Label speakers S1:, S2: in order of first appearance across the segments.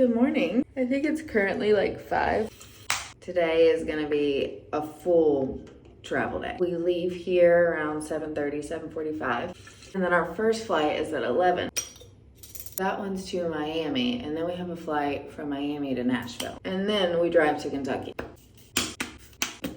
S1: Good morning. I think it's currently like 5. Today is gonna be a full travel day. We leave here around 7:30, 7:45. And then our first flight is at 11. That one's to Miami. And then we have a flight from Miami to Nashville. And then we drive to Kentucky.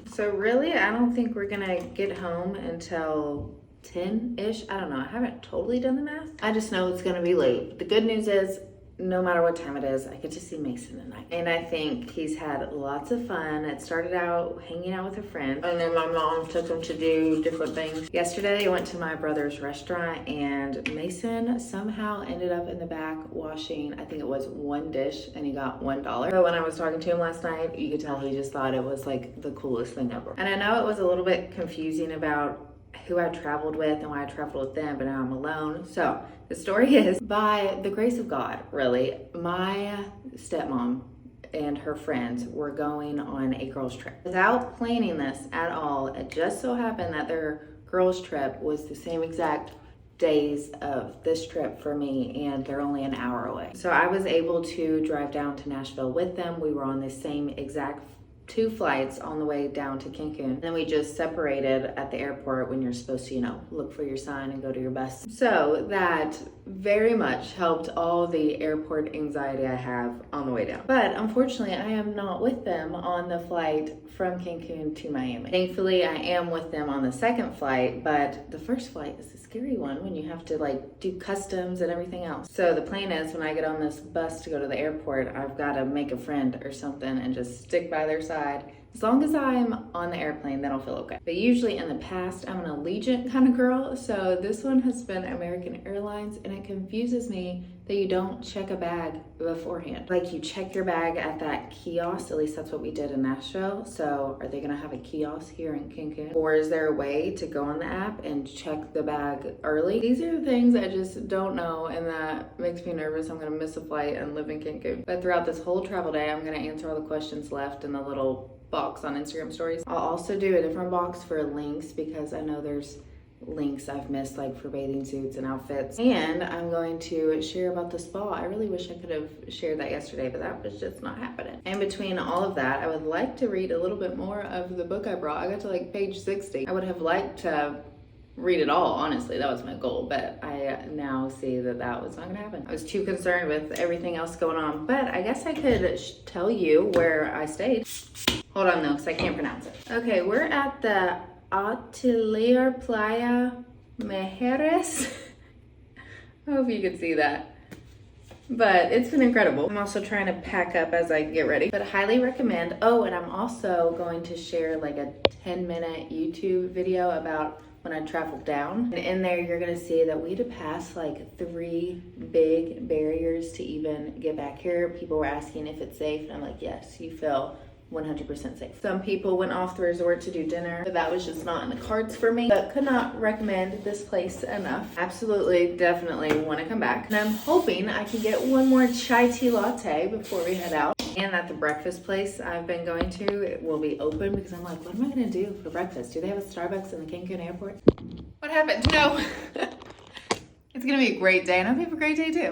S1: So really, I don't think we're gonna get home until 10-ish. I don't know. I haven't totally done the math. I just know it's gonna be late. The good news is, no matter what time it is, I get to see Mason tonight. And I think he's had lots of fun. It started out hanging out with a friend, and then my mom took him to do different things. Yesterday, I went to my brother's restaurant, and Mason somehow ended up in the back washing, I think it was one dish, and he got $1. But when I was talking to him last night, you could tell he just thought it was like the coolest thing ever. And I know it was a little bit confusing about who I traveled with and why I traveled with them, but now I'm alone. So the story is, by the grace of God, really, my stepmom and her friends were going on a girls trip. Without planning this at all, it just so happened that their girls trip was the same exact days of this trip for me, and they're only an hour away. So I was able to drive down to Nashville with them. We were on the same exact 2 flights on the way down to Cancun. And then we just separated at the airport when you're supposed to, look for your sign and go to your bus. So that very much helped all the airport anxiety I have on the way down. But unfortunately, I am not with them on the flight from Cancun to Miami. Thankfully, I am with them on the second flight, but the first flight is a scary one when you have to do customs and everything else. So the plan is, when I get on this bus to go to the airport, I've got to make a friend or something and just stick by their side. As long as I'm on the airplane, then I'll feel okay. But usually in the past, I'm an Allegiant kind of girl. So this one has been American Airlines, and it confuses me that you don't check a bag beforehand. Like, you check your bag at that kiosk. At least that's what we did in Nashville. So are they gonna have a kiosk here in Cancun? Or is there a way to go on the app and check the bag early? These are the things I just don't know, and that makes me nervous. I'm gonna miss a flight and live in Cancun. But throughout this whole travel day, I'm gonna answer all the questions left in the little box on Instagram stories. I'll also do a different box for links, because I know there's links I've missed, like for bathing suits and outfits. And I'm going to share about the spa. I really wish I could have shared that yesterday, but that was just not happening. And between all of that, I would like to read a little bit more of the book I brought. I got to page 60. I would have liked to read it all, honestly. That was my goal, but I now see that that was not gonna happen. I was too concerned with everything else going on. But I guess I could tell you where I stayed. Hold on though, because I can't pronounce it. Okay, we're at the Atelier Playa Mejeres. I hope you can see that. But it's been incredible. I'm also trying to pack up as I get ready, but I highly recommend. Oh, and I'm also going to share a 10-minute YouTube video about when I traveled down. And in there, you're gonna see that we had to pass 3 big barriers to even get back here. People were asking if it's safe, and I'm like, yes, you feel 100% safe. Some people went off the resort to do dinner, but that was just not in the cards for me. But could not recommend this place enough. Absolutely, definitely want to come back. And I'm hoping I can get one more chai tea latte before we head out. And that the breakfast place I've been going to, it will be open, because I'm like, what am I gonna do for breakfast? Do they have a Starbucks in the Cancun airport? What happened? No. It's gonna be a great day, and I hope you have a great day too.